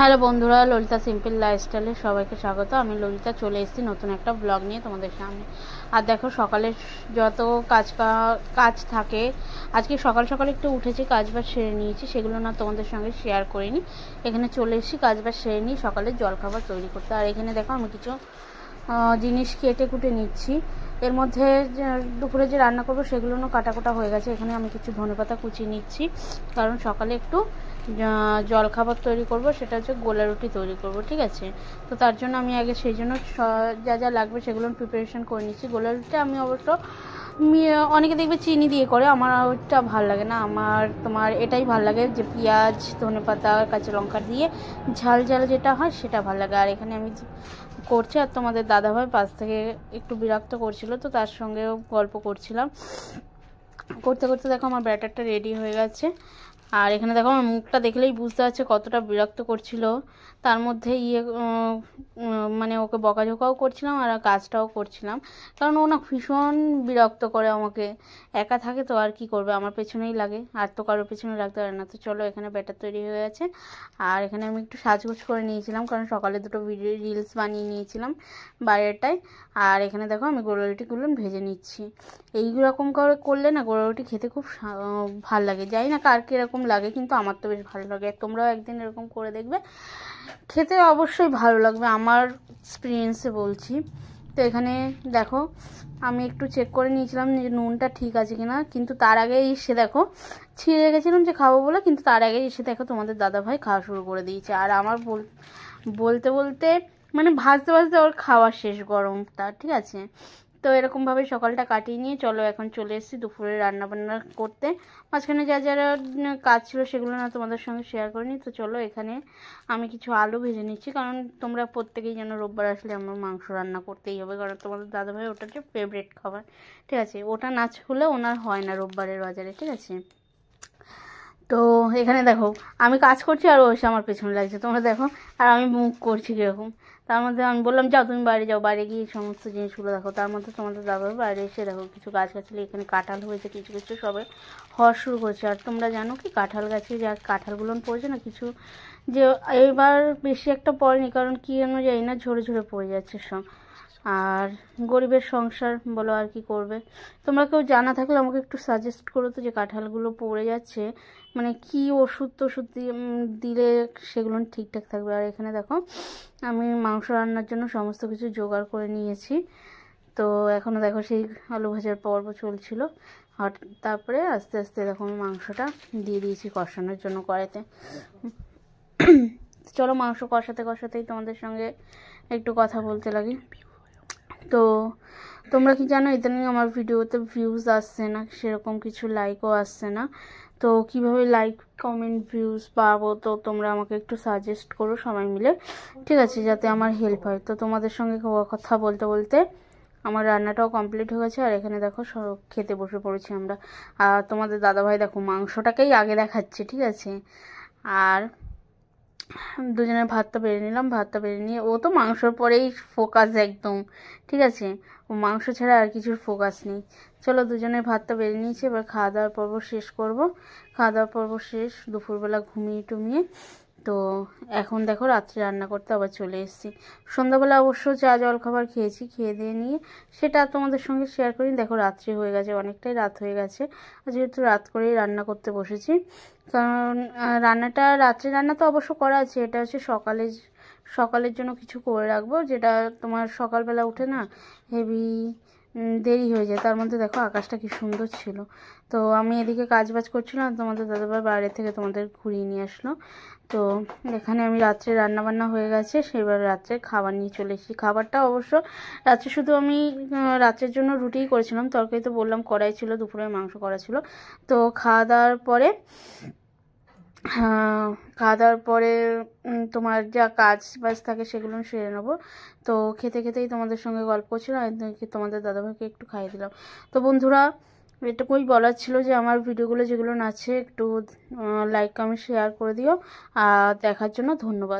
Hello বন্ধুরা, Lalita simple লাইফস্টাইলে সবাইকে স্বাগত। আমি ললিতা চলে এসেছি নতুন একটা ব্লগ নিয়ে তোমাদের সামনে। আর দেখো, সকালে যত কাজ থাকে, আজকে সকাল সকাল একটু উঠেছি, কাজবাজ সেরে নিয়েছি, সেগুলো না তোমাদের সঙ্গে শেয়ার করিনি। এখানে চলে এসেছি কাজবাজ সেরে নিয়ে সকালে জলখাবার তৈরি করতে। আর এখানে দেখো, আমি কিছু জিনিস কেটে কুটে নিচ্ছি। এর মধ্যে দুপুরে যে রান্না করবো সেগুলো কাটা হয়ে গেছে। এখানে আমি কিছু ধনেপাতা কুচিয়ে নিচ্ছি, কারণ সকালে একটু জলখাবার তৈরি করব, সেটা হচ্ছে গোলা রুটি তৈরি করব, ঠিক আছে। তো তার জন্য আমি আগে সেই জন্য যা যা লাগবে সেগুলো প্রিপারেশন করে নিচ্ছি। গোলা রুটিটা আমি অবশ্য অনেকে দেখবে চিনি দিয়ে করে, আমার ওইটা ভালো লাগে না। তোমার এটাই ভালো লাগে যে পেঁয়াজ, ধনেপাতা, কাঁচা লঙ্কা দিয়ে ঝাল ঝাল যেটা হয় সেটা ভালো লাগে। আর এখানে আমি করছি, আর তোমাদের দাদাভাই পাশ থেকে একটু বিরক্ত করছিল, তো তার সঙ্গেও গল্প করছিলাম। করতে করতে দেখো আমার ব্যাটারটা রেডি হয়ে গেছে। আর এখানে দেখো, আমার মুখটা দেখলেই বুঝতে পারছে কতটা বিরক্ত করছিল। তার মধ্যে মানে ওকে বকাঝোকাও করছিলাম আর কাজটাও করছিলাম, কারণ ও না ভীষণ বিরক্ত করে আমাকে। একা থাকে তো আর কি করবে, আমার পেছনেই লাগে, আর তো কারোর পেছনে লাগতে পারে না। তো চলো, এখানে ব্যাটার তৈরি হয়ে গেছে। আর এখানে আমি একটু সাজগোজ করে নিয়েছিলাম, কারণ সকালে দুটো ভিডিও রিলস বানিয়ে নিয়েছিলাম বাইরেটায়। আর এখানে দেখো, আমি গোলা রুটিগুলো ভেজে নিচ্ছি। এইরকম করে করলে না গোলা রুটি খেতে খুব ভালো লাগে। জানি না কার কীরকম লাগে, কিন্তু আমার তো বেশ ভালো লাগে। তোমরাও একদিন এরকম করে দেখবে, খেতে অবশ্যই ভালো লাগবে, আমার এক্সপিরিয়েন্সে বলছি। তো এখানে দেখো, আমি একটু চেক করে নিয়েছিলাম যে নুনটা ঠিক আছে কিনা, কিন্তু তার আগে এসে দেখো, ছিঁড়ে রেখেছিলাম যে খাবো বলে, কিন্তু তার আগে এসে দেখো তোমাদের দাদাভাই খাওয়া শুরু করে দিয়েছে। আর আমার বলতে বলতে মানে ভাজতে ভাজতে ওর খাওয়া শেষ, গরমটা, ঠিক আছে। তো এরকমভাবে সকালটা কাটিয়ে নিয়ে চলো, এখন চলে এসেছি দুপুরে রান্নাবান্না করতে। মাঝখানে যারা কাজ ছিল সেগুলো না তোমাদের সঙ্গে শেয়ার করিনি। তো চলো, এখানে আমি কিছু আলু ভেজে নিচ্ছি, কারণ তোমরা প্রত্যেকেই যেন রোববার আসলে আমার মাংস রান্না করতেই হবে, কারণ তোমাদের দাদাভাই ওটা হচ্ছে ফেভারিট খাবার, ঠিক আছে। ওটা না হলে ওনার হয় না রোববারের বাজারে, ঠিক আছে। তো এখানে দেখো, আমি কাজ করছি আর ও এসে আমার পেছনে লাগছে, তোমরা দেখো। আর আমি মুখ করছি কীরকম। তার মধ্যে আমি বললাম, যাও তুমি বাইরে যাও, বাইরে গিয়ে সমস্ত জিনিসগুলো দেখো। তার মধ্যে তোমাদের দাদা বাইরে এসে দেখো কিছু গাছ গাছালি, এখানে কাঁঠাল হয়েছে, কিছু কিছু সবে হওয়া শুরু করছে। আর তোমরা জানো কি, কাঁঠাল গাছে যা কাঁঠালগুলো পড়েছে না, কিছু যে এবার বেশি একটা পড়েনি, কারণ কী যেন জানি না, ঝরে ঝরে পড়ে যাচ্ছে সব। আর গরিবের সংসার বলো, আর কি করবে। তোমরা কেউ জানা থাকলে আমাকে একটু সাজেস্ট করো তো, যে কাঁঠালগুলো পড়ে যাচ্ছে মানে কি ওষুধ টষুধ দিলে সেগুলো ঠিকঠাক থাকবে। আর এখানে দেখো, আমি মাংস রান্নার জন্য সমস্ত কিছু জোগাড় করে নিয়েছি। তো এখনও দেখো সেই আলু ভাজার পর্ব চলছিল। আর তারপরে আস্তে আস্তে দেখো আমি মাংসটা দিয়ে দিয়েছি কষানোর জন্য কড়াইতে। চলো, মাংস কষাতে কষাতেই তোমাদের সঙ্গে একটু কথা বলতে লাগি। তো তোমরা কি জানো, ইদানিং আমার ভিডিওতে ভিউজ আসছে না, সেরকম কিছু লাইকও আসছে না। তো কিভাবে লাইক, কমেন্ট, ভিউজ পাবো, তো তোমরা আমাকে একটু সাজেস্ট করো সবাই মিলে, ঠিক আছে, যাতে আমার হেল্প হয়। তো তোমাদের সঙ্গে কথা বলতে বলতে আমার রান্নাটাও কমপ্লিট হয়ে গেছে। আর এখানে দেখো সব খেতে বসে পড়েছি আমরা। আর তোমাদের দাদাভাই দেখো মাংসটাকেই আগে দেখাচ্ছে, ঠিক আছে। আর দুজনের ভাতটা বেড়ে নিলাম, ভাতটা বেড়ে নিয়ে ও তো মাংসর পরেই ফোকাস একদম, ঠিক আছে। ও মাংস ছাড়া আর কিছুর ফোকাস নেই। চলো, দুজনের ভাতটা বেড়ে নিয়েছি, এবার খাওয়া দাওয়ার পর্ব শেষ করব। খাওয়া দাওয়ার পর্ব শেষ, দুপুরবেলা ঘুমিয়ে টুমিয়ে। তো এখন দেখো রাত্রে রান্না করতে আবার চলে এসেছি। সন্ধ্যাবেলা অবশ্য চা জলখাবার খেয়েছি, খেয়ে দিয়ে নিয়ে সেটা তোমাদের সঙ্গে শেয়ার করি। দেখো রাত্রি হয়ে গেছে, অনেকটাই রাত হয়ে গেছে, যেহেতু রাত করেই রান্না করতে বসেছি। কারণ রাত্রে রান্না তো অবশ্য করা আছে, এটা হচ্ছে সকালের জন্য কিছু করে রাখবো, যেটা তোমার সকালবেলা উঠে না হেভি দেরি হয়ে যায়। তার মধ্যে দেখো আকাশটা কি সুন্দর ছিল। তো আমি এদিকে কাজবাজ করছিলাম, তোমাদের দাদাভাই বাইরে থেকে তোমাদের ঘুরিয়ে নিয়ে আসলো। তো এখানে আমি রাত্রে রান্নাবান্না হয়ে গেছে, সেবার রাত্রে খাবার নিয়ে চলে এসেছি। খাবারটা অবশ্য রাত্রে শুধু আমি রাত্রের জন্য রুটিই করেছিলাম, তরকারি তো বললাম কড়াই ছিল, দুপুরে মাংস করা ছিল। তো খাওয়া দাওয়ার পরে তোমার যা কাজ বাজ থাকে সেগুলো সেরে নেবো। তো খেতে খেতেই তোমাদের সঙ্গে গল্প করছিলাম, তোমাদের দাদাভাইকে একটু খাইয়ে দিলাম। তো বন্ধুরা, এটুকুই বলার ছিল যে আমার ভিডিওগুলো যেগুলো আছে একটু লাইক কমেন্ট শেয়ার করে দিও। আর দেখার জন্য ধন্যবাদ।